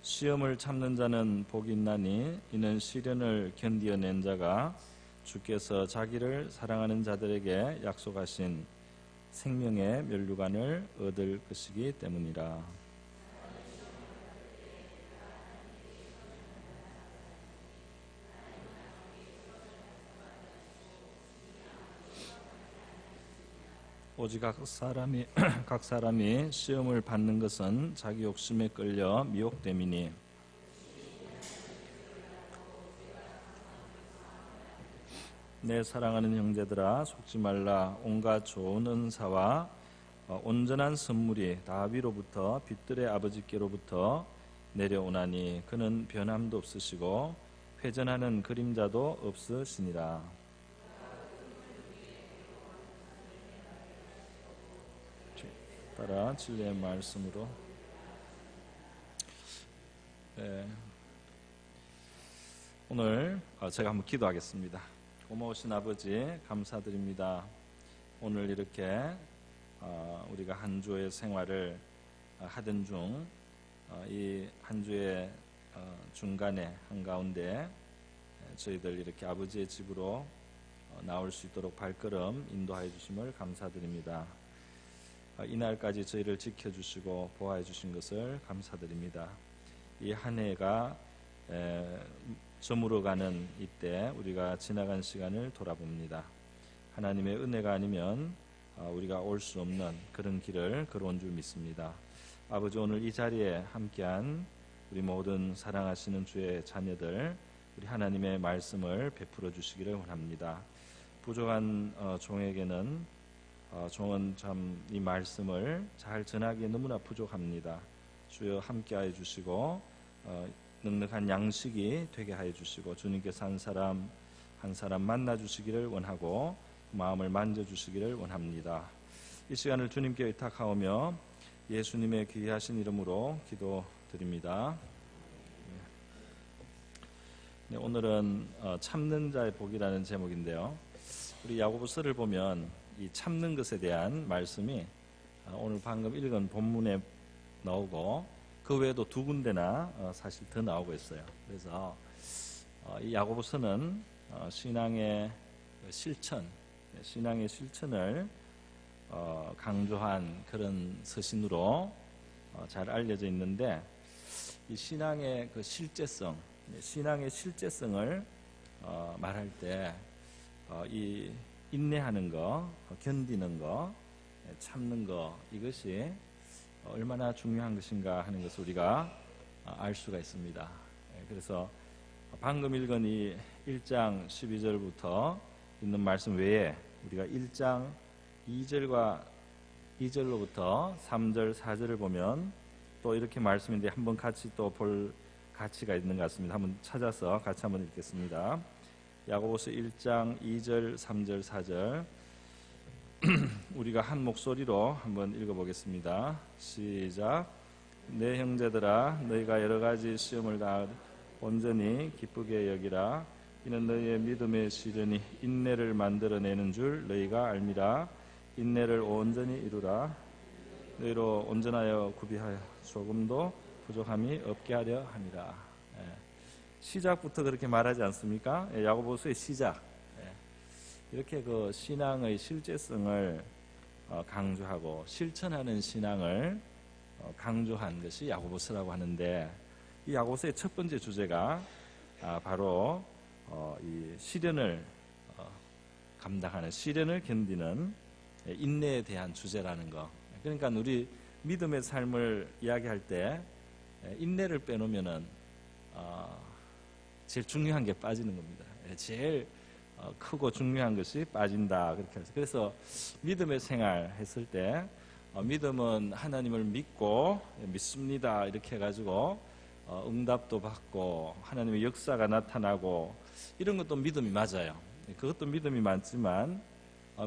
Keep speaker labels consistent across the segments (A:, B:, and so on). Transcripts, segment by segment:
A: 시험을 참는 자는 복이 있나니 이는 시련을 견디어낸 자가 주께서 자기를 사랑하는 자들에게 약속하신 생명의 면류관을 얻을 것이기 때문이라. 오직 각 사람이 시험을 받는 것은 자기 욕심에 끌려 미혹됨이니 내 사랑하는 형제들아 속지 말라. 온갖 좋은 은사와 온전한 선물이 다비로부터 빛들의 아버지께로부터 내려오나니 그는 변함도 없으시고 회전하는 그림자도 없으시니라. 따라 진리의 말씀으로 오늘 제가 한번 기도하겠습니다. 고마우신 아버지 감사드립니다. 오늘 이렇게 우리가 한 주의 생활을 하던 중 이 한 주의 중간에 한가운데 저희들 이렇게 아버지의 집으로 나올 수 있도록 발걸음 인도하여 주심을 감사드립니다. 이날까지 저희를 지켜주시고 보호해 주신 것을 감사드립니다. 이 한 해가 저물어가는 이때 우리가 지나간 시간을 돌아봅니다. 하나님의 은혜가 아니면 우리가 올 수 없는 그런 길을 걸어온 줄 믿습니다. 아버지, 오늘 이 자리에 함께한 우리 모든 사랑하시는 주의 자녀들, 우리 하나님의 말씀을 베풀어 주시기를 원합니다. 부족한 종에게는 종은 참 이 말씀을 잘 전하기에 너무나 부족합니다. 주여 함께하여 주시고 넉넉한 양식이 되게 하여 주시고 주님께서 한 사람 만나 주시기를 원하고 마음을 만져 주시기를 원합니다. 이 시간을 주님께 의탁하오며 예수님의 귀하신 이름으로 기도드립니다. 네, 오늘은 참는 자의 복이라는 제목인데요. 우리 야고보서를 보면 이 참는 것에 대한 말씀이 오늘 방금 읽은 본문에 나오고 그 외에도 두 군데나 사실 더 나오고 있어요. 그래서 이 야고보서는 신앙의 실천을 강조한 그런 서신으로 잘 알려져 있는데 이 신앙의 그 신앙의 실제성을 말할 때 이 인내하는 거, 견디는 거, 참는 거, 이것이 얼마나 중요한 것인가 하는 것을 우리가 알 수가 있습니다. 그래서 방금 읽은 이 1장 12절부터 있는 말씀 외에 우리가 1장 2절로부터 3절, 4절을 보면 또 이렇게 말씀인데 한번 같이 또 볼 가치가 있는 것 같습니다. 한번 찾아서 같이 한번 읽겠습니다. 야고보서 1장 2절, 3절, 4절 우리가 한 목소리로 한번 읽어보겠습니다. 시작. 내 형제들아 너희가 여러 가지 시험을 다 온전히 기쁘게 여기라. 이는 너희의 믿음의 시련이 인내를 만들어내는 줄 너희가 알미라. 인내를 온전히 이루라. 너희로 온전하여 구비하여 조금도 부족함이 없게 하려 함이라. 시작부터 그렇게 말하지 않습니까? 야고보서의 시작. 이렇게 그 신앙의 실제성을 강조하고 실천하는 신앙을 강조한 것이 야고보서라고 하는데 이 야고보서의 첫 번째 주제가 바로 이 시련을 감당하는, 시련을 견디는 인내에 대한 주제라는 거. 그러니까 우리 믿음의 삶을 이야기할 때 인내를 빼놓으면은 제일 중요한 게 빠지는 겁니다. 제일 크고 중요한 것이 빠진다, 그렇게 해서. 그래서 믿음의 생활 했을 때 믿음은 하나님을 믿습니다 이렇게 해가지고 응답도 받고 하나님의 역사가 나타나고 이런 것도 믿음이 맞아요. 그것도 믿음이 많지만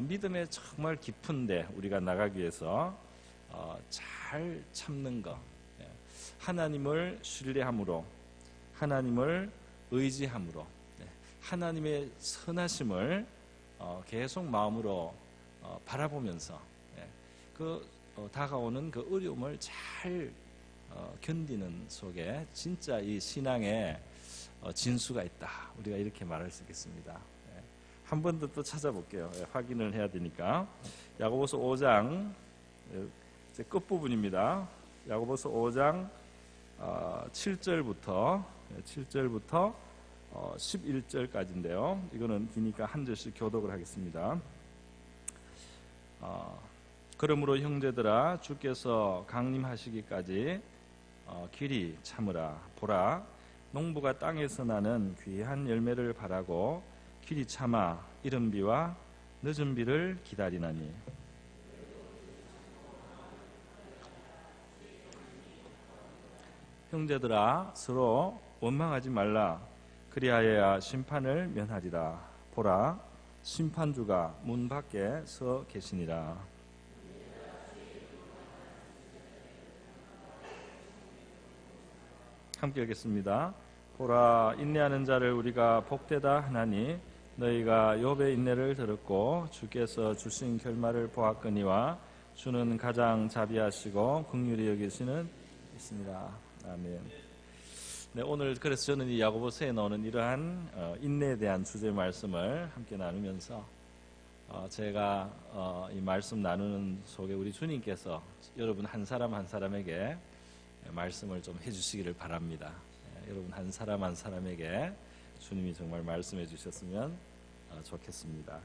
A: 믿음의 정말 깊은데 우리가 나가기 위해서 잘 참는 것, 하나님을 신뢰함으로, 하나님을 의지함으로, 하나님의 선하심을 계속 마음으로 바라보면서 다가오는 그 어려움을 잘 견디는 속에 진짜 이 신앙의 진수가 있다. 우리가 이렇게 말할 수 있겠습니다. 한 번 더 또 찾아볼게요. 확인을 해야 되니까. 야고보서 5장 이제 끝부분입니다. 야고보서 5장 7절부터 11절까지인데요. 이거는 기니까 한 절씩 교독을 하겠습니다. 그러므로 형제들아 주께서 강림하시기까지 길이 참으라. 보라 농부가 땅에서 나는 귀한 열매를 바라고 길이 참아 이른 비와 늦은 비를 기다리나니 형제들아 서로 원망하지 말라. 그리하여야 심판을 면하리라. 보라 심판주가 문 밖에 서 계시니라. 함께 읽겠습니다. 보라 인내하는 자를 우리가 복되다 하나니 너희가 욥의 인내를 들었고 주께서 주신 결말을 보았거니와 주는 가장 자비하시고 긍휼히 여기시는 이시니라. 아멘. 네, 오늘 그래서 저는 이 야고보서에 나오는 이러한 인내에 대한 주제 말씀을 함께 나누면서 제가 이 말씀 나누는 속에 우리 주님께서 여러분 한 사람 한 사람에게 말씀을 좀 해주시기를 바랍니다. 여러분 한 사람 한 사람에게 주님이 정말 말씀해 주셨으면 좋겠습니다.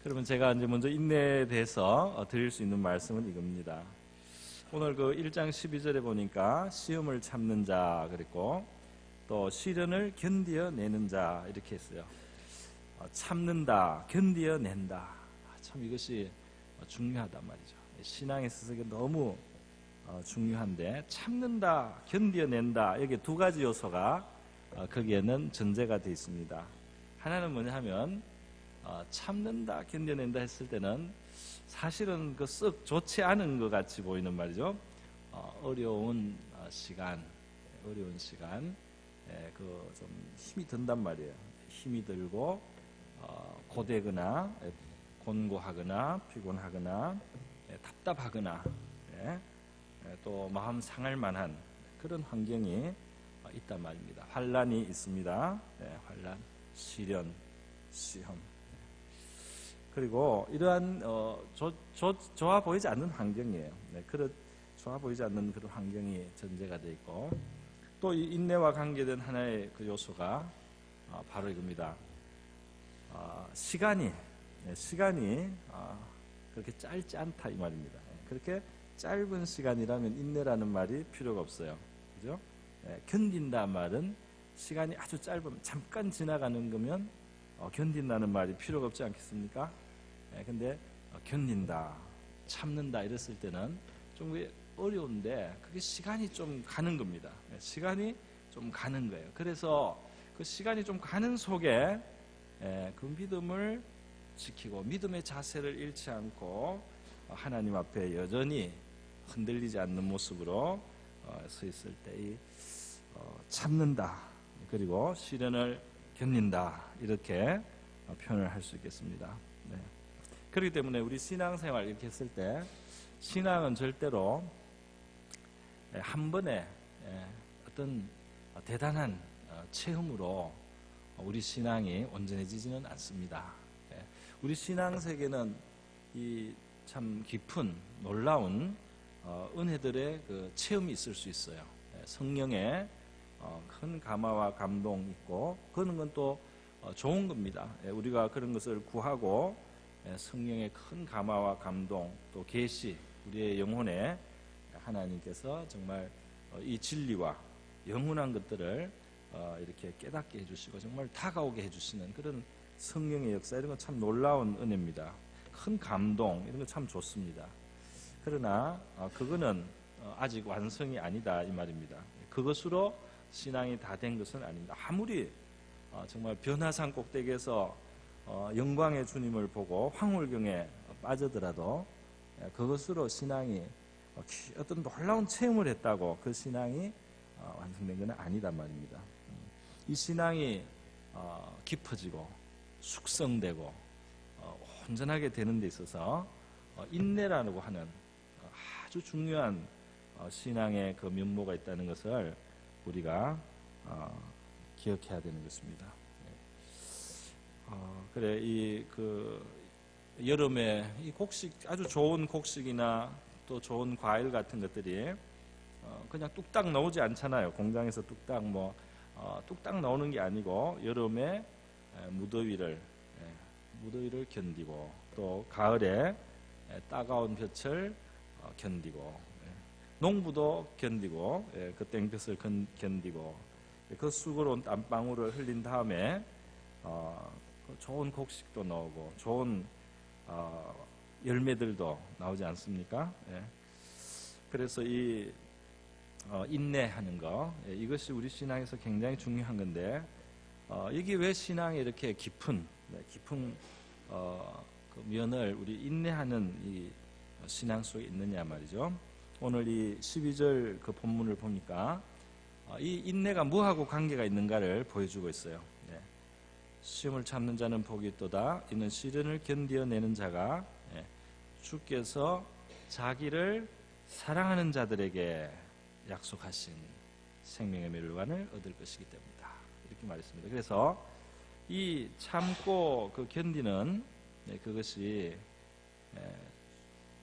A: 그러면 제가 이제 먼저 인내에 대해서 드릴 수 있는 말씀은 이겁니다. 오늘 그 1장 12절에 보니까 시험을 참는 자 그랬고 또 시련을 견디어내는 자 이렇게 했어요. 참는다, 견디어낸다. 참 이것이 중요하단 말이죠. 신앙에 있어서 너무 중요한데 참는다, 견디어낸다 여기 두 가지 요소가 거기에는 전제가 되어 있습니다. 하나는 뭐냐 하면 참는다, 견뎌낸다 했을 때는 사실은 그 썩 좋지 않은 것 같이 보이는 말이죠. 어려운 시간 그 좀 힘이 든단 말이에요. 힘이 들고 고되거나 곤고하거나 피곤하거나 답답하거나 또 마음 상할 만한 그런 환경이 있단 말입니다. 환란이 있습니다. 환란, 시련, 시험. 그리고 이러한 좋아 보이지 않는 환경이에요. 좋아 보이지 않는 그런 환경이 전제가 되어 있고 또 이 인내와 관계된 하나의 그 요소가 바로 이겁니다. 시간이 그렇게 짧지 않다 이 말입니다. 그렇게 짧은 시간이라면 인내라는 말이 필요가 없어요. 그죠? 견딘다 말은 시간이 아주 짧으면 잠깐 지나가는 거면 견딘다는 말이 필요가 없지 않겠습니까? 근데 견딘다, 참는다 이랬을 때는 좀 어려운데 그게 시간이 좀 가는 겁니다. 시간이 좀 가는 거예요. 그래서 그 시간이 좀 가는 속에 그 믿음을 지키고 믿음의 자세를 잃지 않고 하나님 앞에 여전히 흔들리지 않는 모습으로 서 있을 때 이 참는다 그리고 시련을 견딘다 이렇게 표현을 할 수 있겠습니다. 네. 그렇기 때문에 우리 신앙생활 이렇게 했을 때 신앙은 절대로 한 번에 어떤 대단한 체험으로 우리 신앙이 온전해지지는 않습니다. 우리 신앙 세계는 이 참 깊은 놀라운 은혜들의 그 체험이 있을 수 있어요. 성령의 큰 감화와 감동 있고 그런 건 또 좋은 겁니다. 우리가 그런 것을 구하고 성령의 큰 감화와 감동 또 계시 우리의 영혼에 하나님께서 정말 이 진리와 영원한 것들을 이렇게 깨닫게 해주시고 정말 다가오게 해주시는 그런 성령의 역사 이런 건 참 놀라운 은혜입니다. 큰 감동 이런 거 참 좋습니다. 그러나 그거는 아직 완성이 아니다 이 말입니다. 그것으로 신앙이 다 된 것은 아닙니다. 아무리 정말 변화산 꼭대기에서 영광의 주님을 보고 황홀경에 빠져들어도 그것으로 신앙이 어떤 놀라운 체험을 했다고 그 신앙이 완성된 것은 아니다 말입니다. 이 신앙이 깊어지고 숙성되고 온전하게 되는 데 있어서 인내라고 하는 아주 중요한 신앙의 그 면모가 있다는 것을 우리가 기억해야 되는 것입니다. 그래 이 그 여름에 이 곡식 아주 좋은 곡식이나 또 좋은 과일 같은 것들이 그냥 뚝딱 나오지 않잖아요. 공장에서 뚝딱 뚝딱 나오는 게 아니고 여름에 무더위를 견디고 또 가을에 따가운 볕을 견디고 농부도 견디고 그 땡볕을 견디고 그 수고로운 땀방울을 흘린 다음에 좋은 곡식도 나오고 좋은 열매들도 나오지 않습니까? 그래서 이 인내하는 거 이것이 우리 신앙에서 굉장히 중요한 건데 이게 왜 신앙에 이렇게 깊은 그 면을 우리 인내하는 이 신앙 속에 있느냐 말이죠. 오늘 이 12절 그 본문을 보니까 이 인내가 뭐하고 관계가 있는가를 보여주고 있어요. 시험을 참는 자는 복이 있도다. 이는 시련을 견디어내는 자가 주께서 자기를 사랑하는 자들에게 약속하신 생명의 멸류관을 얻을 것이기 때문이다. 이렇게 말했습니다. 그래서 이 참고 그 견디는 그것이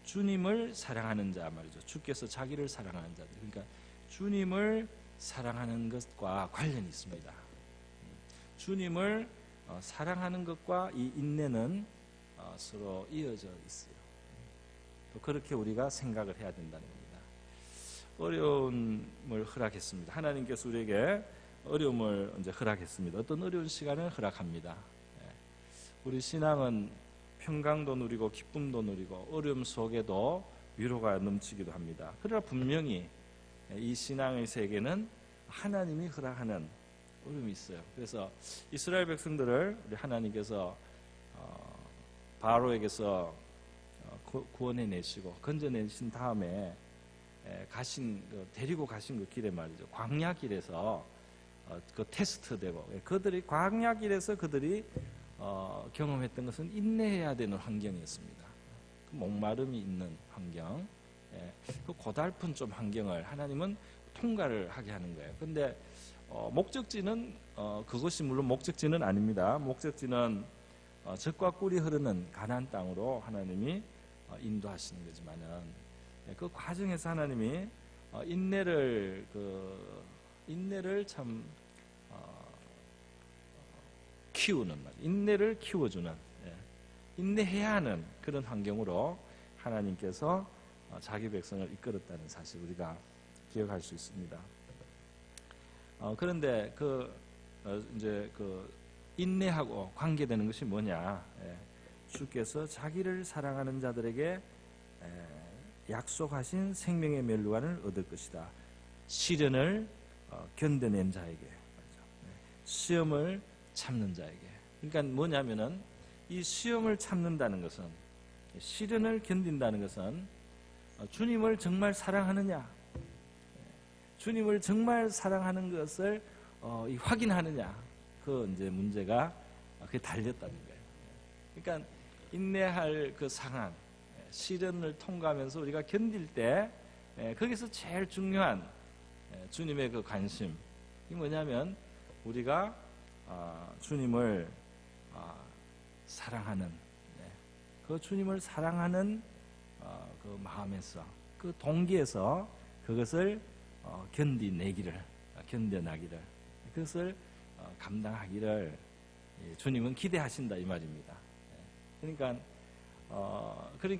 A: 주님을 사랑하는 자 말이죠. 주께서 자기를 사랑하는 자들. 그러니까 주님을 사랑하는 것과 관련이 있습니다. 주님을 사랑하는 것과 이 인내는 서로 이어져 있어요. 또 그렇게 우리가 생각을 해야 된다는 겁니다. 어려움을 허락했습니다. 하나님께서 우리에게 어려움을 이제 허락했습니다. 어떤 어려운 시간을 허락합니다. 우리 신앙은 평강도 누리고 기쁨도 누리고 어려움 속에도 위로가 넘치기도 합니다. 그러나 분명히 이 신앙의 세계는 하나님이 허락하는 어려움이 있어요. 그래서 이스라엘 백성들을 우리 하나님께서 바로에게서 구원해내시고 건져내신 다음에 데리고 가신 그 길에 말이죠. 광야 길에서 그 테스트되고 그들이 광야 길에서 그들이 경험했던 것은 인내해야 되는 환경이었습니다. 그 목마름이 있는 환경, 그 고달픈 좀 환경을 하나님은 통과를 하게 하는 거예요. 근데 목적지는 그것이 물론 목적지는 아닙니다. 목적지는 젖과 꿀이 흐르는 가나안 땅으로 하나님이 인도하시는 거지만은 그 과정에서 하나님이 인내를 참 키우는 말, 인내를 키워주는, 인내해야 하는 그런 환경으로 하나님께서 자기 백성을 이끌었다는 사실 우리가 기억할 수 있습니다. 그런데 이제 인내하고 관계되는 것이 뭐냐? 주께서 자기를 사랑하는 자들에게 약속하신 생명의 멸류관을 얻을 것이다. 시련을 견뎌낸 자에게, 시험을 참는 자에게. 그러니까 뭐냐면은 이 시험을 참는다는 것은, 시련을 견딘다는 것은 주님을 정말 사랑하느냐, 주님을 정말 사랑하는 것을 확인하느냐, 그 이제 문제가 그게 달렸다는 거예요. 그러니까 인내할 그 상황, 시련을 통과하면서 우리가 견딜 때 거기서 제일 중요한 주님의 그 관심, 이 뭐냐면 우리가 주님을 사랑하는, 그 주님을 사랑하는 그 마음에서, 그 동기에서 그것을 견뎌나기를, 그것을 감당하기를 주님은 기대하신다 이 말입니다. 그러니까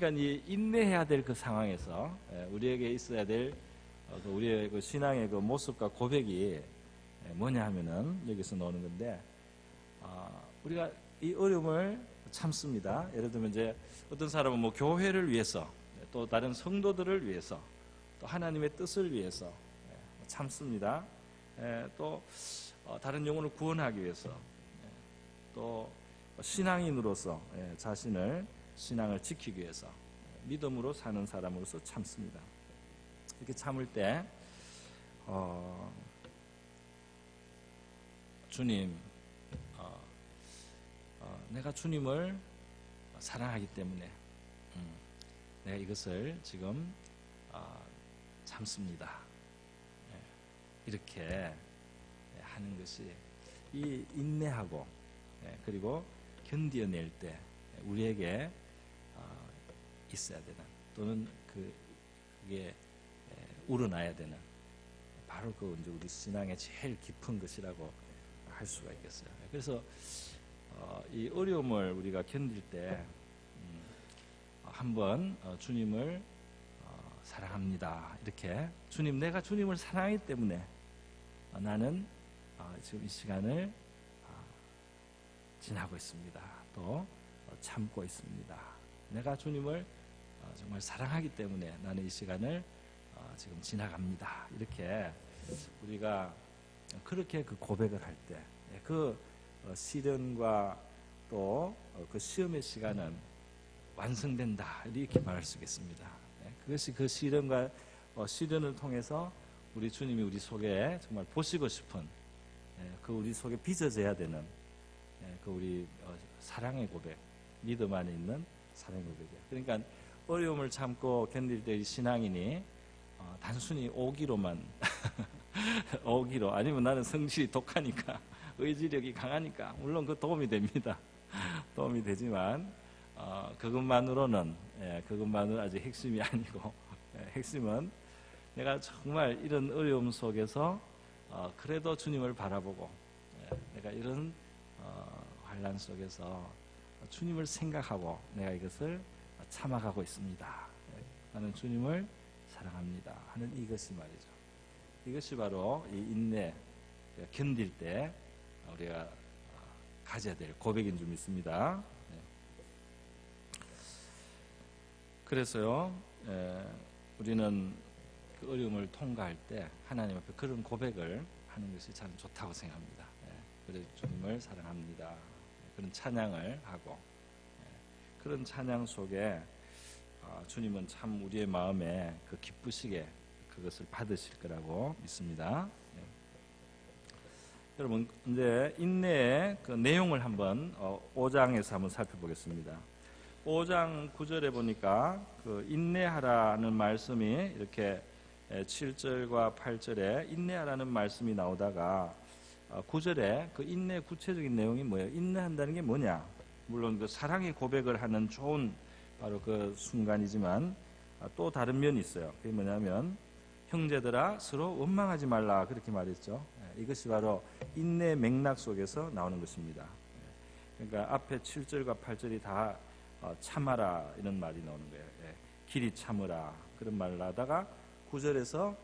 A: 이 인내해야 될 그 상황에서 우리에게 있어야 될 우리의 그 신앙의 그 모습과 고백이 뭐냐 하면은 여기서 나오는 건데, 우리가 이 어려움을 참습니다. 예를 들면 이제 어떤 사람은 뭐 교회를 위해서, 또 다른 성도들을 위해서, 또 하나님의 뜻을 위해서 참습니다. 또 다른 영혼을 구원하기 위해서, 또 신앙인으로서 신앙을 지키기 위해서 믿음으로 사는 사람으로서 참습니다. 이렇게 참을 때 주님, 내가 주님을 사랑하기 때문에 내가 이것을 지금 참습니다. 이렇게 하는 것이 이 인내하고 그리고 견뎌낼 때 우리에게 있어야 되는, 또는 그게 우러나야 되는, 바로 그 이제 우리 신앙의 제일 깊은 것이라고 할 수가 있겠어요. 그래서 이 어려움을 우리가 견딜 때 한번 주님을 사랑합니다. 이렇게 주님, 내가 주님을 사랑하기 때문에 나는 지금 이 시간을 지나고 있습니다. 또 참고 있습니다. 내가 주님을 정말 사랑하기 때문에 나는 이 시간을 지금 지나갑니다. 이렇게 우리가 그렇게 그 고백을 할 때 그 시련과 또 그 시험의 시간은 완성된다, 이렇게 말할 수 있겠습니다. 그것이 그 시련과 시련을 통해서 우리 주님이 우리 속에 정말 보시고 싶은 그 우리 속에 빚어져야 되는 그 우리 사랑의 고백, 믿음 안에 있는 사랑의 고백이에요. 그러니까 어려움을 참고 견딜 때 신앙인이 단순히 오기로만 오기로, 아니면 나는 성질이 독하니까 의지력이 강하니까, 물론 그 도움이 됩니다. 도움이 되지만 그것만으로는 아직 핵심이 아니고, 핵심은 내가 정말 이런 어려움 속에서 그래도 주님을 바라보고, 내가 이런 환난 속에서 주님을 생각하고 내가 이것을 참아가고 있습니다. 나는 주님을 사랑합니다 하는 이것이 말이죠. 이것이 바로 이 인내, 견딜 때 우리가 가져야 될 고백인 줄 믿습니다. 그래서요, 우리는 그 어려움을 통과할 때 하나님 앞에 그런 고백을 하는 것이 참 좋다고 생각합니다. 그래서 주님을 사랑합니다, 그런 찬양을 하고, 그런 찬양 속에 주님은 참 우리의 마음에 그 기쁘시게 그것을 받으실 거라고 믿습니다. 여러분, 이제 인내의 그 내용을 한번 5장에서 한번 살펴보겠습니다. 5장 9절에 보니까 그 인내하라는 말씀이 이렇게 7절과 8절에 인내하라는 말씀이 나오다가 9절에 그 인내의 구체적인 내용이 뭐예요? 인내한다는 게 뭐냐? 물론 그 사랑의 고백을 하는 좋은 바로 그 순간이지만 또 다른 면이 있어요. 그게 뭐냐면 형제들아 서로 원망하지 말라, 그렇게 말했죠. 이것이 바로 인내의 맥락 속에서 나오는 것입니다. 그러니까 앞에 7절과 8절이 다 참아라 이런 말이 나오는 거예요. 길이 참으라 그런 말을 하다가 9절에서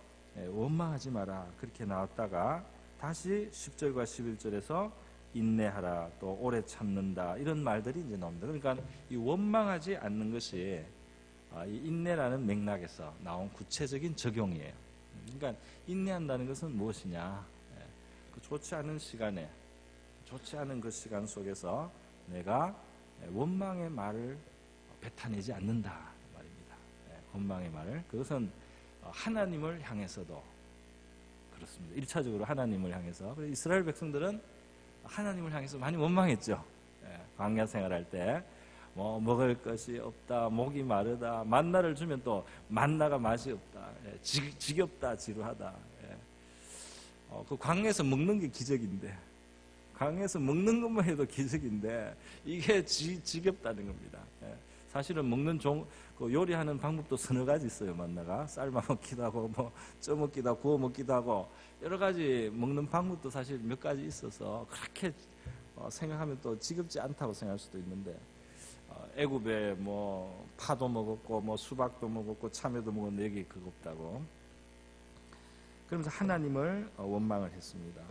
A: 원망하지 마라 그렇게 나왔다가 다시 10절과 11절에서 인내하라, 또 오래 참는다, 이런 말들이 이제 나옵니다. 그러니까 이 원망하지 않는 것이 이 인내라는 맥락에서 나온 구체적인 적용이에요. 그러니까 인내한다는 것은 무엇이냐? 그 좋지 않은 시간에, 좋지 않은 그 시간 속에서 내가 원망의 말을 뱉어내지 않는다 말입니다. 원망의 말을, 그것은 하나님을 향해서도 그렇습니다. 1차적으로 하나님을 향해서. 이스라엘 백성들은 하나님을 향해서 많이 원망했죠. 광야 생활할 때 뭐 먹을 것이 없다, 목이 마르다, 만나를 주면 또 만나가 맛이 없다, 지겹다, 지루하다. 그 광야에서 먹는 게 기적인데, 광야에서 먹는 것만 해도 기적인데 이게 지겹다는 겁니다. 사실은 먹는 그 요리하는 방법도 서너 가지 있어요. 만나가 삶아 먹기도 하고 뭐 쪄 먹기도 하고 구워 먹기도 하고 여러 가지 먹는 방법도 사실 몇 가지 있어서 그렇게 생각하면 또 지겹지 않다고 생각할 수도 있는데, 애굽에 뭐 파도 먹었고 뭐 수박도 먹었고 참외도 먹었는데 여기 그거 없다고. 그러면서 하나님을 원망을 했습니다.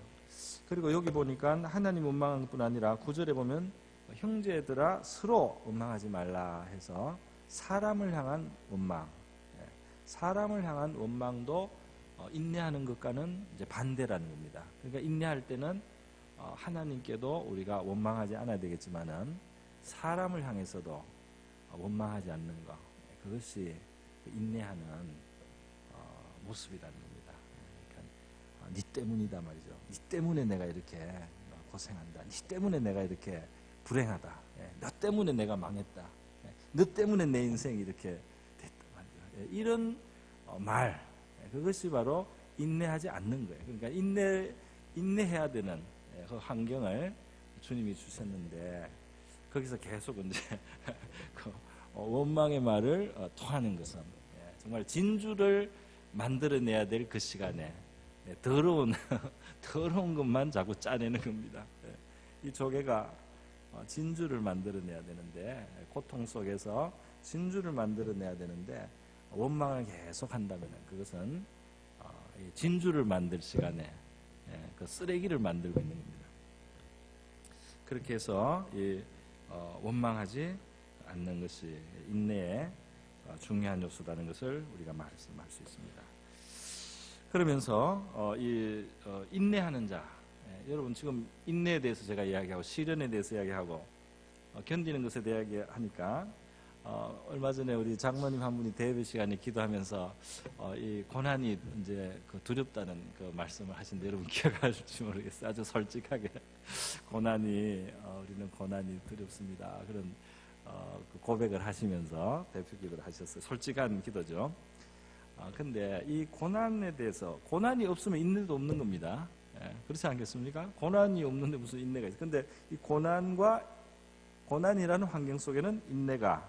A: 그리고 여기 보니까 하나님 원망한 것뿐 아니라 9절에 보면 형제들아 서로 원망하지 말라 해서 사람을 향한 원망, 사람을 향한 원망도 인내하는 것과는 이제 반대라는 겁니다. 그러니까 인내할 때는 하나님께도 우리가 원망하지 않아야 되겠지만은 사람을 향해서도 원망하지 않는 것, 그것이 인내하는 모습이라는 겁니다. 그러니까 네 때문이다 말이죠. 네 때문에 내가 이렇게 고생한다. 네 때문에 내가 이렇게 불행하다. 너 때문에 내가 망했다. 너 때문에 내 인생이 이렇게 됐다 말이죠. 이런 말, 그것이 바로 인내하지 않는 거예요. 그러니까 인내해야 되는 그 환경을 주님이 주셨는데 거기서 계속 이제 그 원망의 말을 토하는 것은 정말 진주를 만들어내야 될 그 시간에 더러운 것만 자꾸 짜내는 겁니다. 이 조개가 진주를 만들어내야 되는데 고통 속에서 진주를 만들어내야 되는데 원망을 계속 한다면 그것은 진주를 만들 시간에 그 쓰레기를 만들고 있는 겁니다. 그렇게 해서 원망하지 않는 것이 인내의 중요한 요소라는 것을 우리가 말씀할 수 있습니다. 그러면서 인내하는 자, 여러분 지금 인내에 대해서 제가 이야기하고 시련에 대해서 이야기하고 견디는 것에 대해 이야기하니까 얼마 전에 우리 장모님 한 분이 대예배 시간에 기도하면서 이 고난이 이제 두렵다는 그 말씀을 하신데 여러분 기억하실지 모르겠어요. 아주 솔직하게 우리는 고난이 두렵습니다. 그런 그 고백을 하시면서 대표 기도를 하셨어요. 솔직한 기도죠. 근데 이 고난에 대해서 고난이 없으면 인내도 없는 겁니다. 그렇지 않겠습니까? 고난이 없는데 무슨 인내가 있어요. 근데 이 고난이라는 환경 속에는 인내가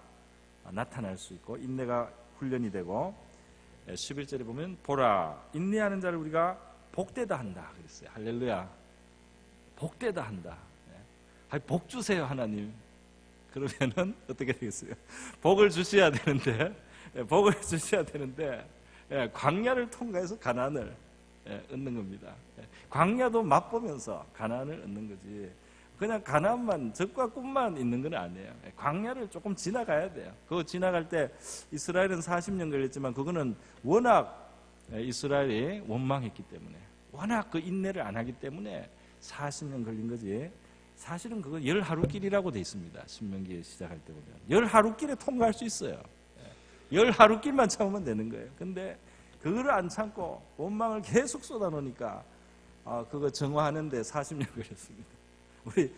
A: 나타날 수 있고 인내가 훈련이 되고 11절에 보면 보라 인내하는 자를 우리가 복되다 한다 그랬어요. 할렐루야. 복되다 한다. 복 주세요 하나님. 그러면은 어떻게 되겠어요? 복을 주셔야 되는데 광야를 통과해서 가나안을 얻는 겁니다. 광야도 맛보면서 가나안을 얻는 거지. 그냥 가나안만 적과 꿈만 있는 건 아니에요. 광야를 조금 지나가야 돼요. 그거 지나갈 때 이스라엘은 40년 걸렸지만 그거는 워낙 이스라엘이 원망했기 때문에 워낙 그 인내를 안 하기 때문에 40년 걸린 거지. 사실은 그거 10하루길이라고 돼 있습니다. 신명기 시작할 때 보면 10하루길에 통과할 수 있어요. 10하루길만 참으면 되는 거예요. 근데 그거를 안 참고 원망을 계속 쏟아놓으니까 그거 정화하는데 40년 걸렸습니다. 우리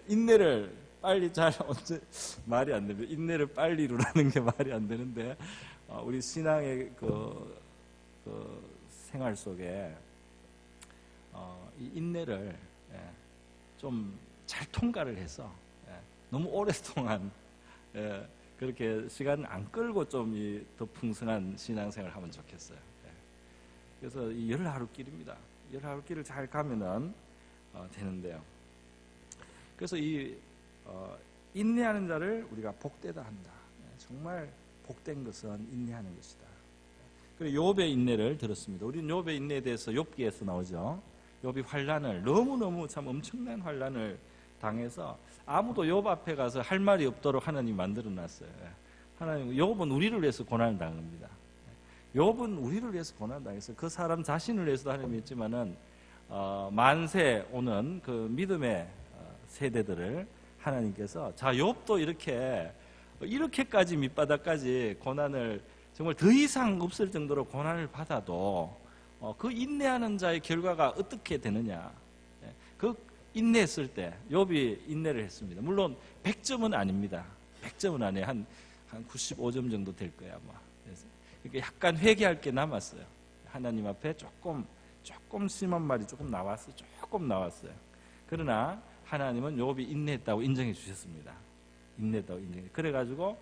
A: 인내를 빨리 언제 말이 안 됩니다. 인내를 빨리 이루라는 게 말이 안 되는데 우리 신앙의 그 생활 속에 이 인내를 좀 잘 통과를 해서 너무 오랫동안 그렇게 시간을 안 끌고 좀 더 풍성한 신앙생활을 하면 좋겠어요. 그래서 이 10하루길입니다. 10하루길을 잘 가면은 되는데요. 그래서 인내하는 자를 우리가 복되다 한다. 정말 복된 것은 인내하는 것이다. 그리고 욥의 인내를 들었습니다. 우리는 욥의 인내에 대해서 욥기에서 나오죠. 욥이 환난을 너무너무 참 엄청난 환난을 당해서 아무도 욥 앞에 가서 할 말이 없도록 하나님 만들어놨어요. 하나님, 욥은 우리를 위해서 고난을 당합니다. 욥은 우리를 위해서 고난을 당해서 그 사람 자신을 위해서도 하나님이 있지만은 만세 오는 그 믿음의 세대들을 하나님께서 자 욥도 이렇게까지 밑바닥까지 고난을 정말 더 이상 없을 정도로 고난을 받아도 그 인내하는 자의 결과가 어떻게 되느냐. 그 인내했을 때 욥이 인내를 했습니다. 물론 100점은 아닙니다. 100점은 아니에요. 한 95점 정도 될 거야 아마. 그러니까 약간 회개할 게 남았어요. 하나님 앞에 조금 심한 말이 조금 나왔어요. 그러나 하나님은 욥이 인내했다고 인정해 주셨습니다. 인내했다고 인정해. 그래가지고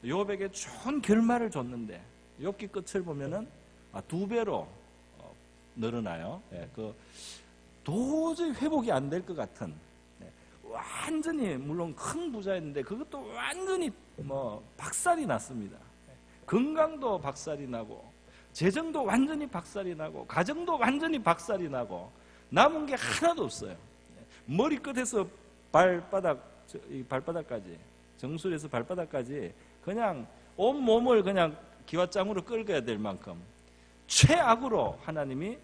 A: 욥에게 좋은 결말을 줬는데 욥기 끝을 보면은 2배로 늘어나요. 도저히 회복이 안 될 것 같은 완전히 물론 큰 부자였는데 그것도 완전히 박살이 났습니다. 건강도 박살이 나고 재정도 완전히 박살이 나고 가정도 완전히 박살이 나고 남은 게 하나도 없어요. 머리끝에서 발바닥까지 정수리에서 발바닥까지 그냥 온 몸을 그냥 기와장으로 긁어야 될 만큼 최악으로 하나님이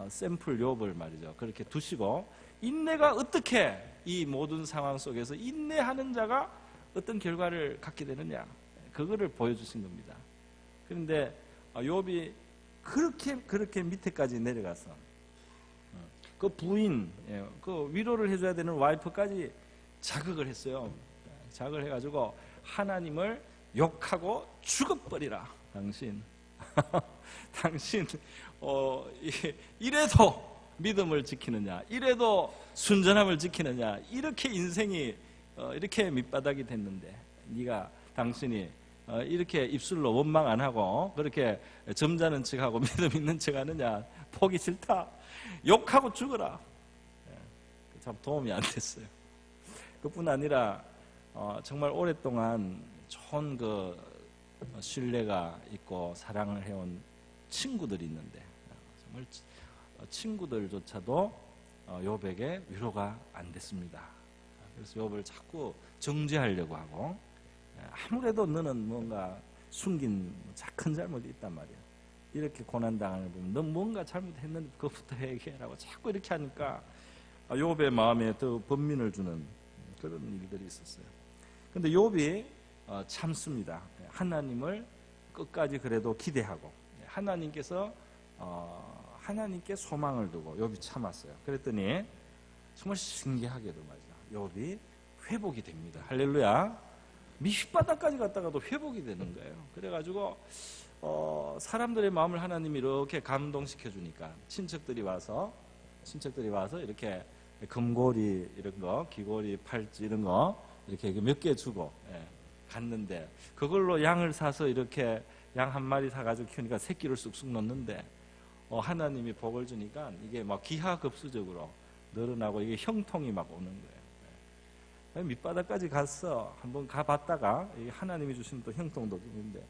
A: 샘플 욥을 말이죠. 그렇게 두시고 인내가 어떻게 이 모든 상황 속에서 인내하는 자가 어떤 결과를 갖게 되느냐 그거를 보여주신 겁니다. 그런데 욥이 그렇게 밑에까지 내려가서 그 부인, 그 위로를 해줘야 되는 와이프까지 자극을 했어요. 자극을 해가지고 하나님을 욕하고 죽어버리라 당신. 당신 이래도 믿음을 지키느냐, 이래도 순전함을 지키느냐, 이렇게 인생이 이렇게 밑바닥이 됐는데 네가 당신이 이렇게 입술로 원망 안 하고 그렇게 점잖은 척하고 믿음 있는 척하느냐, 보기 싫다, 욕하고 죽어라. 참 도움이 안 됐어요. 그뿐 아니라 정말 오랫동안 좋은 그 신뢰가 있고 사랑을 해온 친구들이 있는데 정말 친구들조차도 욥에게 위로가 안 됐습니다. 그래서 욥을 자꾸 정죄하려고 하고, 아무래도 너는 뭔가 숨긴 큰 잘못이 있단 말이야. 이렇게 고난당하는 보면 너 뭔가 잘못했는데 그것부터 얘기해라고 자꾸 이렇게 하니까 욥의 마음에 더 번민을 주는 그런 일들이 있었어요. 근데 욥이 참습니다. 하나님을 끝까지 그래도 기대하고 하나님께서 하나님께 소망을 두고 욥이 참았어요. 그랬더니 정말 신기하게도 말이죠, 욥이 회복이 됩니다. 할렐루야. 밑바닥까지 갔다가도 회복이 되는 거예요. 그래가지고 사람들의 마음을 하나님이 이렇게 감동시켜 주니까 친척들이 와서 이렇게 금고리 이런 거, 귀고리, 팔찌 이런 거 이렇게 몇 개 주고 갔는데, 그걸로 양을 사서 이렇게 양 한 마리 사가지고 키우니까 새끼를 쑥쑥 넣는데 하나님이 복을 주니까 이게 막 기하급수적으로 늘어나고 이게 형통이 막 오는 거예요. 밑바닥까지 가서 한번 가봤다가 하나님이 주신 또 형통도 주는데,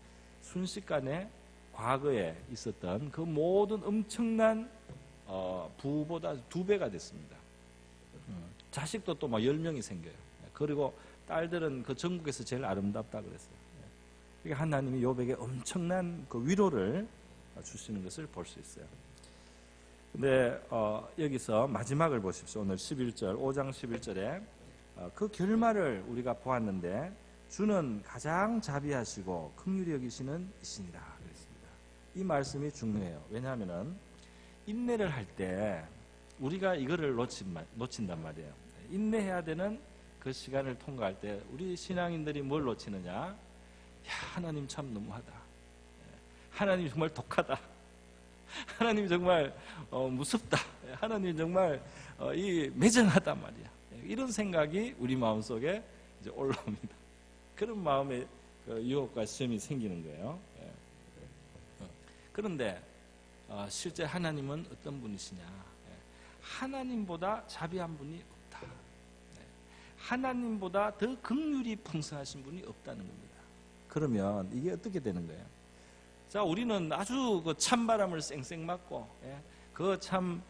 A: 순식간에 과거에 있었던 그 모든 엄청난 부보다 2배가 됐습니다. 자식도 또 막 10명이 생겨요. 그리고 딸들은 그 전국에서 제일 아름답다 그랬어요. 그러니까 하나님이 욥에게 엄청난 그 위로를 주시는 것을 볼 수 있어요. 근데 여기서 마지막을 보십시오. 오늘 11절, 5장 11절에 그 결말을 우리가 보았는데 주는 가장 자비하시고 긍휼히 여기시는 이시니라 그랬습니다. 이 말씀이 중요해요. 왜냐하면 인내를 할 때 우리가 이거를 놓친단 말이에요. 인내해야 되는 그 시간을 통과할 때 우리 신앙인들이 뭘 놓치느냐? 야, 하나님 참 너무하다. 하나님 정말 독하다. 하나님 정말 무섭다. 하나님 정말 매정하단 말이야. 이런 생각이 우리 마음속에 이제 올라옵니다. 그런 마음에 유혹과 시험이 생기는 거예요. 그런데 실제 하나님은 어떤 분이시냐? 하나님보다 자비한 분이 없다. 하나님보다 더 긍휼이 풍성하신 분이 없다는 겁니다. 그러면 이게 어떻게 되는 거예요? 자, 우리는 아주 그 찬바람을 쌩쌩 맞고, 그 참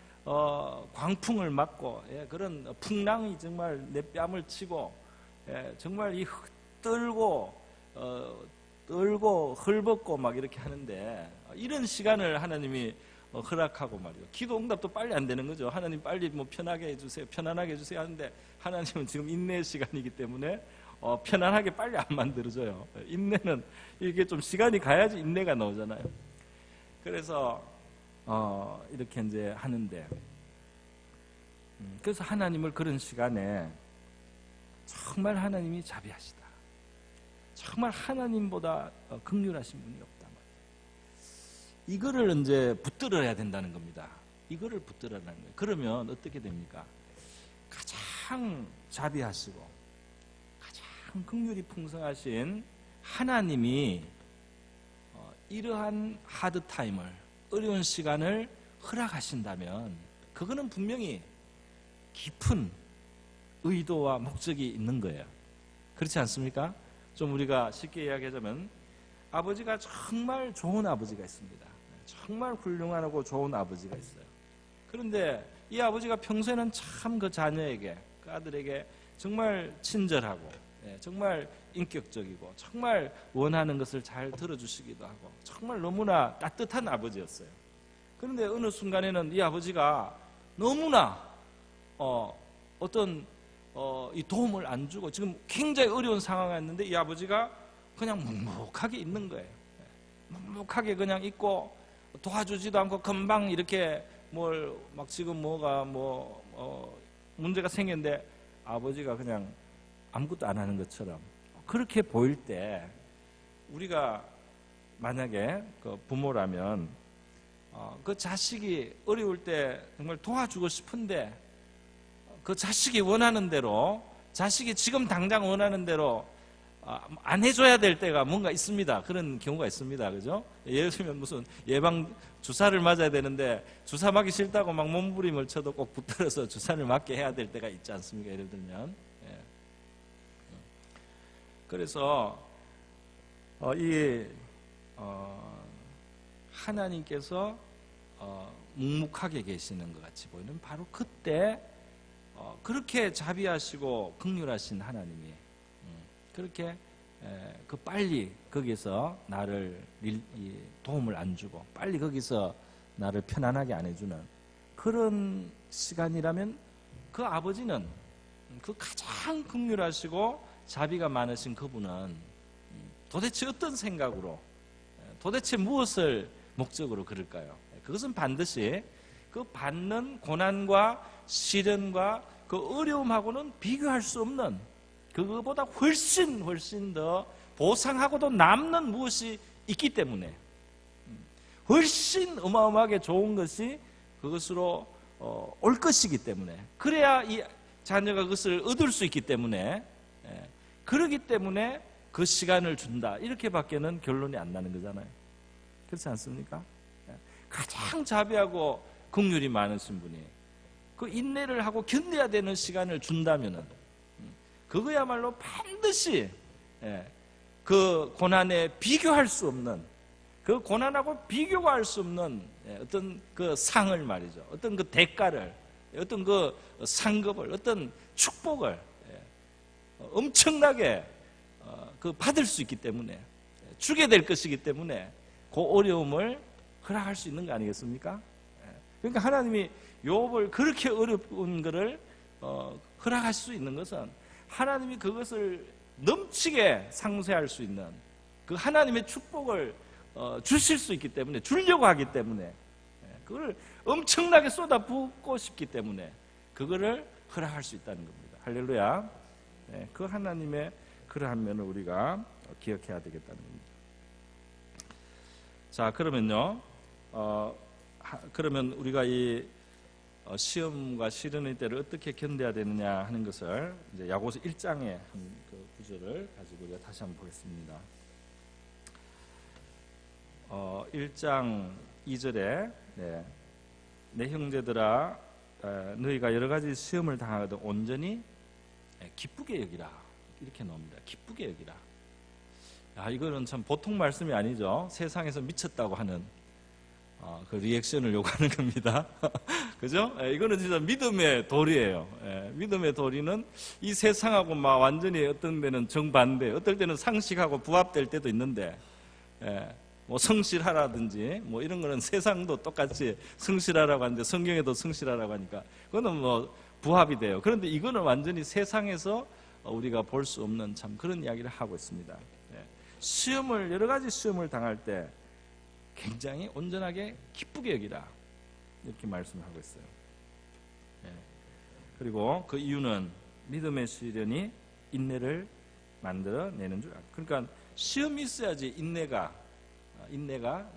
A: 광풍을 맞고, 그런 풍랑이 정말 내 뺨을 치고, 정말 이 떨고 헐벗고 막 이렇게 하는데, 이런 시간을 하나님이 허락하고 말이에요. 기도 응답도 빨리 안 되는 거죠. 하나님 빨리 뭐 편하게 해주세요, 편안하게 해주세요 하는데, 하나님은 지금 인내의 시간이기 때문에 편안하게 빨리 안 만들어져요. 인내는 이게 좀 시간이 가야지 인내가 나오잖아요. 그래서 이렇게 이제 하는데, 그래서 하나님을 그런 시간에 정말 하나님이 자비하시다, 정말 하나님보다 긍휼하신 분이 없다 말이에요. 이거를 이제 붙들어야 된다는 겁니다. 이거를 붙들어라는 거예요. 그러면 어떻게 됩니까? 가장 자비하시고 가장 긍휼이 풍성하신 하나님이 이러한 하드타임을, 어려운 시간을 허락하신다면 그거는 분명히 깊은 의도와 목적이 있는 거예요. 그렇지 않습니까? 좀 우리가 쉽게 이야기하자면 아버지가 정말 좋은 아버지가 있습니다. 정말 훌륭하고 좋은 아버지가 있어요. 그런데 이 아버지가 평소에는 참 그 자녀에게, 그 아들에게 정말 친절하고 정말 인격적이고 정말 원하는 것을 잘 들어주시기도 하고 정말 너무나 따뜻한 아버지였어요. 그런데 어느 순간에는 이 아버지가 너무나 어떤 이 도움을 안 주고 지금 굉장히 어려운 상황이었는데 이 아버지가 그냥 묵묵하게 있는 거예요. 묵묵하게 그냥 있고 도와주지도 않고 금방 이렇게 뭘 막 지금 뭐가 문제가 생겼는데 아버지가 그냥 아무것도 안 하는 것처럼 그렇게 보일 때 우리가 만약에 그 부모라면 그 자식이 어려울 때 정말 도와주고 싶은데 그 자식이 원하는 대로, 자식이 지금 당장 원하는 대로 안 해줘야 될 때가 뭔가 있습니다. 그런 경우가 있습니다. 그죠? 예를 들면 무슨 예방 주사를 맞아야 되는데 주사 맞기 싫다고 막 몸부림을 쳐도 꼭 붙들어서 주사를 맞게 해야 될 때가 있지 않습니까? 예를 들면. 예. 그래서 하나님께서 묵묵하게 계시는 것 같이 보이는 바로 그때 그렇게 자비하시고 긍휼하신 하나님이 그렇게 빨리 거기서 나를 도움을 안 주고 빨리 거기서 나를 편안하게 안 해주는 그런 시간이라면 그 아버지는 그 가장 긍휼하시고 자비가 많으신 그분은 도대체 어떤 생각으로 도대체 무엇을 목적으로 그럴까요? 그것은 반드시 그 받는 고난과 시련과 그 어려움하고는 비교할 수 없는 그거보다 훨씬 더 보상하고도 남는 무엇이 있기 때문에 훨씬 어마어마하게 좋은 것이 그것으로 올 것이기 때문에 그래야 이 자녀가 그것을 얻을 수 있기 때문에 그러기 때문에 그 시간을 준다 이렇게 밖에는 결론이 안 나는 거잖아요. 그렇지 않습니까? 가장 자비하고 긍휼이 많으신 분이 그 인내를 하고 견뎌야 되는 시간을 준다면은 그거야말로 반드시 그 고난에 비교할 수 없는 그 고난하고 비교가 할 수 없는 어떤 그 상을 말이죠. 어떤 그 대가를 어떤 그 상급을 어떤 축복을 엄청나게 그 받을 수 있기 때문에 주게 될 것이기 때문에 그 어려움을 허락할 수 있는 거 아니겠습니까? 그러니까 하나님이 욥을 그렇게 어려운 것을 허락할 수 있는 것은 하나님이 그것을 넘치게 상쇄할 수 있는 그 하나님의 축복을 주실 수 있기 때문에 주려고 하기 때문에 그걸 엄청나게 쏟아붓고 싶기 때문에 그거를 허락할 수 있다는 겁니다. 할렐루야. 그 하나님의 그러한 면을 우리가 기억해야 되겠다는 겁니다. 자, 그러면요. 그러면 우리가 이 시험과 시련의 때를 어떻게 견뎌야 되느냐 하는 것을 이제 야고보서 1장의 그 구절을 가지고 우리가 다시 한번 보겠습니다. 1장 2절에 내 형제들아 너희가 여러 가지 시험을 당하거든 온전히 기쁘게 여기라 이렇게 나옵니다. 기쁘게 여기라. 이거는 참 보통 말씀이 아니죠. 세상에서 미쳤다고 하는 그 리액션을 요구하는 겁니다. 그죠? 이거는 진짜 믿음의 도리예요. 믿음의 도리는 이 세상하고 막 완전히 어떤 데는 정반대, 어떨 때는 상식하고 부합될 때도 있는데, 뭐 성실하라든지 뭐 이런 거는 세상도 똑같이 성실하라고 하는데 성경에도 성실하라고 하니까 그거는 뭐 부합이 돼요. 그런데 이거는 완전히 세상에서 우리가 볼 수 없는 참 그런 이야기를 하고 있습니다. 시험을 여러 가지 시험을 당할 때 굉장히 온전하게 기쁘게 여기라 이렇게 말씀을 하고 있어요. 그리고 그 이유는 믿음의 시련이 인내를 만들어내는 줄. 그러니까 시험이 있어야지 인내가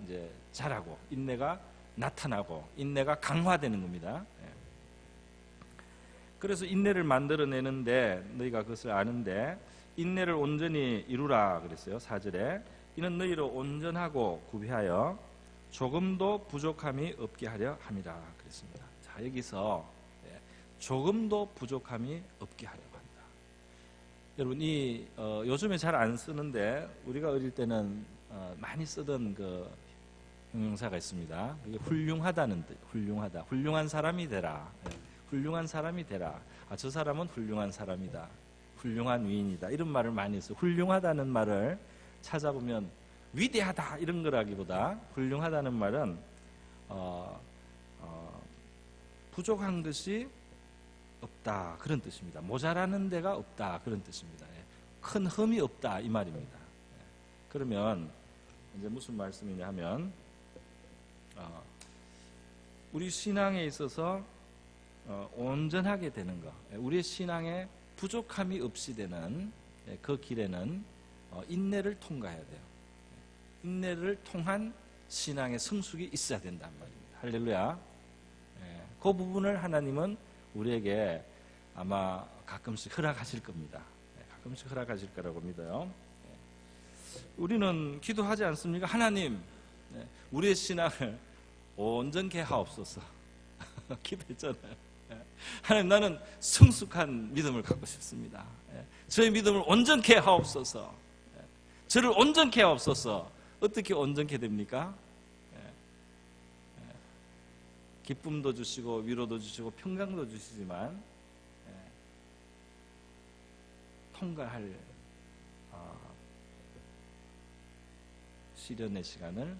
A: 이제 자라고 인내가 나타나고 인내가 강화되는 겁니다. 그래서 인내를 만들어내는데 너희가 그것을 아는데 인내를 온전히 이루라 그랬어요. 4절에 이는 너희로 온전하고 구비하여 조금도 부족함이 없게 하려 함이라 그랬습니다. 자, 여기서 조금도 부족함이 없게 하려고 한다. 여러분 요즘에 잘 안 쓰는데 우리가 어릴 때는 많이 쓰던 그 형용사가 있습니다. 그게 훌륭하다는 뜻. 훌륭한 사람이 되라. 훌륭한 사람이 되라. 저 사람은 훌륭한 사람이다. 훌륭한 위인이다. 이런 말을 많이 써요. 훌륭하다는 말을 찾아보면 위대하다 이런 거라기보다 훌륭하다는 말은 부족한 것이 없다 그런 뜻입니다. 모자라는 데가 없다 그런 뜻입니다. 큰 흠이 없다 이 말입니다. 그러면 이제 무슨 말씀이냐 하면 우리 신앙에 있어서 온전하게 되는 것, 우리의 신앙에 부족함이 없이 되는 그 길에는 인내를 통과해야 돼요. 인내를 통한 신앙의 성숙이 있어야 된단 말입니다. 할렐루야. 그 부분을 하나님은 우리에게 아마 가끔씩 허락하실 겁니다. 가끔씩 허락하실 거라고 믿어요. 우리는 기도하지 않습니까? 하나님, 우리의 신앙을 온전케 하옵소서. 기도했잖아요. 하나님, 나는 성숙한 믿음을 갖고 싶습니다. 저의 믿음을 온전케 하옵소서. 저를 온전케 하옵소서. 어떻게 온전케 됩니까? 기쁨도 주시고 위로도 주시고 평강도 주시지만 통과할 시련의 시간을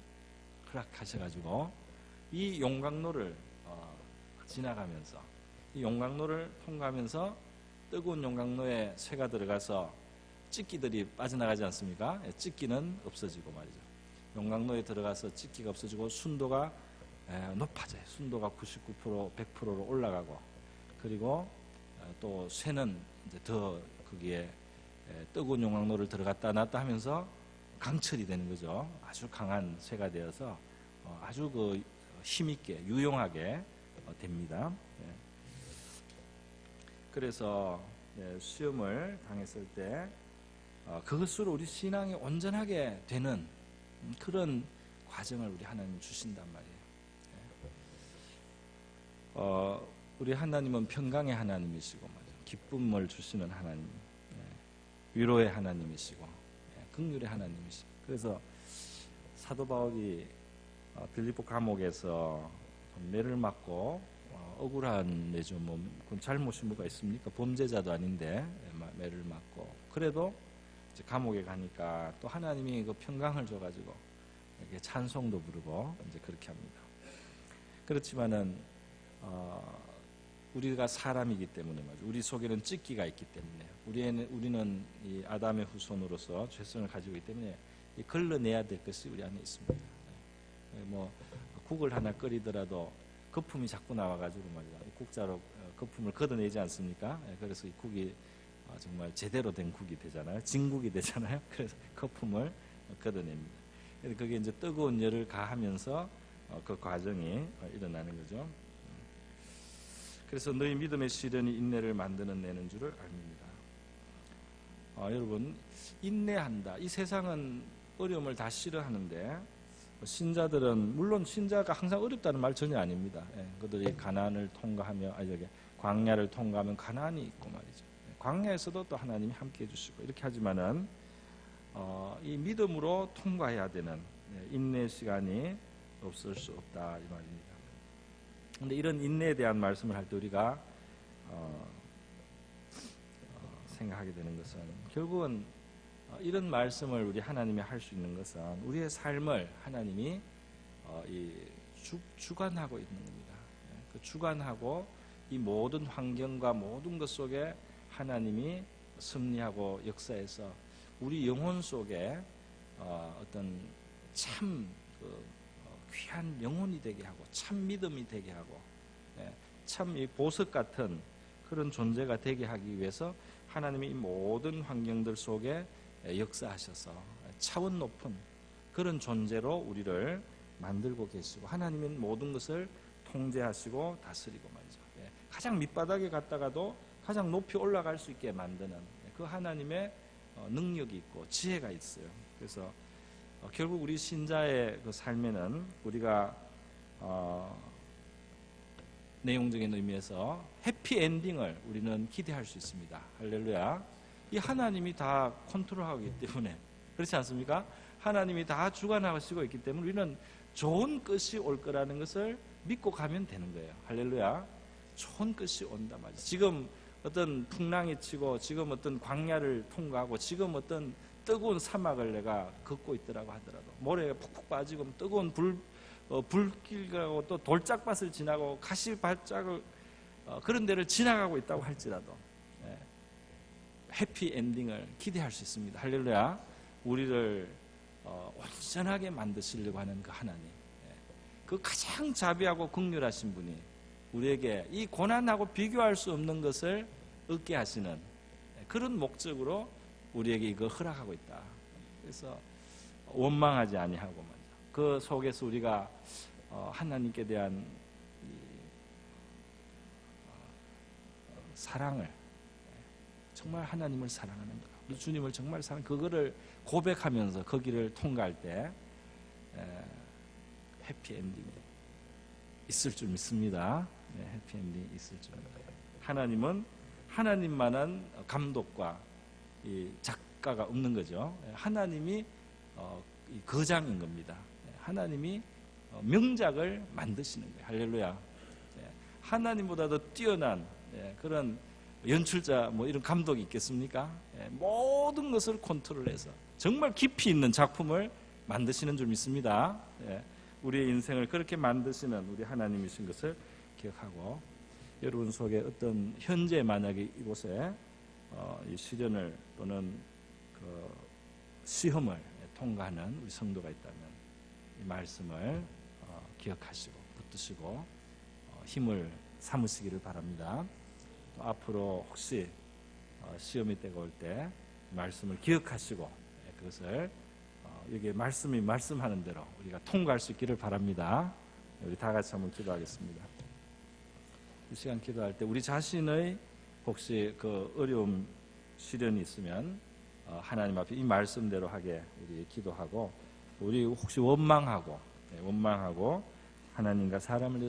A: 허락하셔가지고 이 용광로를 지나가면서 이 용광로를 통과하면서 뜨거운 용광로에 쇠가 들어가서 찌끼들이 빠져나가지 않습니까? 찌끼는 없어지고 말이죠. 용광로에 들어가서 찌끼가 없어지고 순도가 높아져요. 순도가 99%, 100%로 올라가고, 그리고 또 쇠는 이제 더 거기에 뜨거운 용광로를 들어갔다 놨다 하면서 강철이 되는 거죠. 아주 강한 쇠가 되어서 아주 그 힘있게 유용하게 됩니다. 그래서 시험을 당했을 때 그것으로 우리 신앙이 온전하게 되는 그런 과정을 우리 하나님 주신단 말이에요. 우리 하나님은 평강의 하나님이시고 기쁨을 주시는 하나님, 위로의 하나님이시고 긍휼의 하나님이시고, 그래서 사도 바울이 빌립보 감옥에서 매를 맞고 억울한 매죠. 그건 잘못이 뭐가 있습니까? 범죄자도 아닌데 매를 맞고, 그래도 이제 감옥에 가니까 또 하나님이 그 평강을 줘가지고 이렇게 찬송도 부르고 이제 그렇게 합니다. 그렇지만은 우리가 사람이기 때문에 말이죠. 우리 속에는 찢기가 있기 때문에 우리는 이 아담의 후손으로서 죄성을 가지고 있기 때문에 걸러내야 될 것이 우리 안에 있습니다. 뭐 국을 하나 끓이더라도 거품이 자꾸 나와가지고 말이죠. 국자로 거품을 걷어내지 않습니까? 그래서 이 국이 정말 제대로 된 국이 되잖아요. 진국이 되잖아요. 그래서 거품을 걷어냅니다. 그게 이제 뜨거운 열을 가하면서 그 과정이 일어나는 거죠. 그래서 너희 믿음의 시련이 인내를 만드는 줄을 압니다. 여러분, 인내한다. 이 세상은 어려움을 다 싫어하는데 신자들은, 물론 신자가 항상 어렵다는 말 전혀 아닙니다. 그들이 가난을 통과하며 광야를 통과하면 가난이 있고 말이죠. 광야에서도 또 하나님이 함께해 주시고 이렇게 하지만은 이 믿음으로 통과해야 되는 인내 시간이 없을 수 없다 이 말입니다. 그런데 이런 인내에 대한 말씀을 할 때 우리가 생각하게 되는 것은, 결국은 이런 말씀을 우리 하나님이 할 수 있는 것은 우리의 삶을 하나님이 주관하고 있는 겁니다. 그 주관하고 이 모든 환경과 모든 것 속에 하나님이 섭리하고 역사해서 우리 영혼 속에 어떤 참 귀한 영혼이 되게 하고 참 믿음이 되게 하고 참 이 보석 같은 그런 존재가 되게 하기 위해서 하나님이 이 모든 환경들 속에 역사하셔서 차원 높은 그런 존재로 우리를 만들고 계시고, 하나님은 모든 것을 통제하시고 다스리고 말이죠. 가장 밑바닥에 갔다가도 가장 높이 올라갈 수 있게 만드는 그 하나님의 능력이 있고 지혜가 있어요. 그래서 결국 우리 신자의 그 삶에는 우리가 내용적인 의미에서 해피엔딩을 우리는 기대할 수 있습니다. 할렐루야. 이 하나님이 다 컨트롤하고 있기 때문에, 그렇지 않습니까? 하나님이 다 주관하시고 있기 때문에 우리는 좋은 것이 올 거라는 것을 믿고 가면 되는 거예요. 할렐루야. 좋은 것이 온다 말이죠. 지금 어떤 풍랑이 치고 지금 어떤 광야를 통과하고 지금 어떤 뜨거운 사막을 내가 걷고 있더라고 하더라도, 모래가 푹푹 빠지고 뜨거운 불길 가고 또 돌짝밭을 지나고 가시발짝을 그런 데를 지나가고 있다고 할지라도 해피엔딩을 기대할 수 있습니다. 할렐루야. 우리를 온전하게 만드시려고 하는 그 하나님, 그 가장 자비하고 긍휼하신 분이 우리에게 이 고난하고 비교할 수 없는 것을 얻게 하시는 그런 목적으로 우리에게 이걸 허락하고 있다. 그래서 원망하지 아니하고 그 속에서 우리가 하나님께 대한 사랑을, 정말 하나님을 사랑하는 것, 우리 주님을 정말 그거를 고백하면서 그 길을 통과할 때 해피엔딩이 있을 줄 믿습니다. 해피엔딩이 있을 줄. 하나님은 하나님만한 감독과 이 작가가 없는 거죠. 하나님이 거장인 겁니다. 하나님이 명작을 만드시는 거예요. 할렐루야. 하나님보다도 뛰어난 그런 연출자 이런 감독이 있겠습니까? 모든 것을 컨트롤해서 정말 깊이 있는 작품을 만드시는 줄 믿습니다. 우리의 인생을 그렇게 만드시는 우리 하나님이신 것을 기억하고, 여러분 속에 어떤 현재 만약에 이곳에 이 시련을 또는 그 시험을 통과하는 우리 성도가 있다면 이 말씀을 기억하시고 붙드시고 힘을 삼으시기를 바랍니다. 또 앞으로 혹시 시험의 때가 올 때 말씀을 기억하시고 그것을 여기 말씀이 말씀하는 대로 우리가 통과할 수 있기를 바랍니다. 우리 다 같이 한번 기도하겠습니다. 이 시간 기도할 때 우리 자신의 혹시 그 어려움, 시련이 있으면 하나님 앞에 이 말씀대로 하게 우리 기도하고, 우리 혹시 원망하고 하나님과 사람을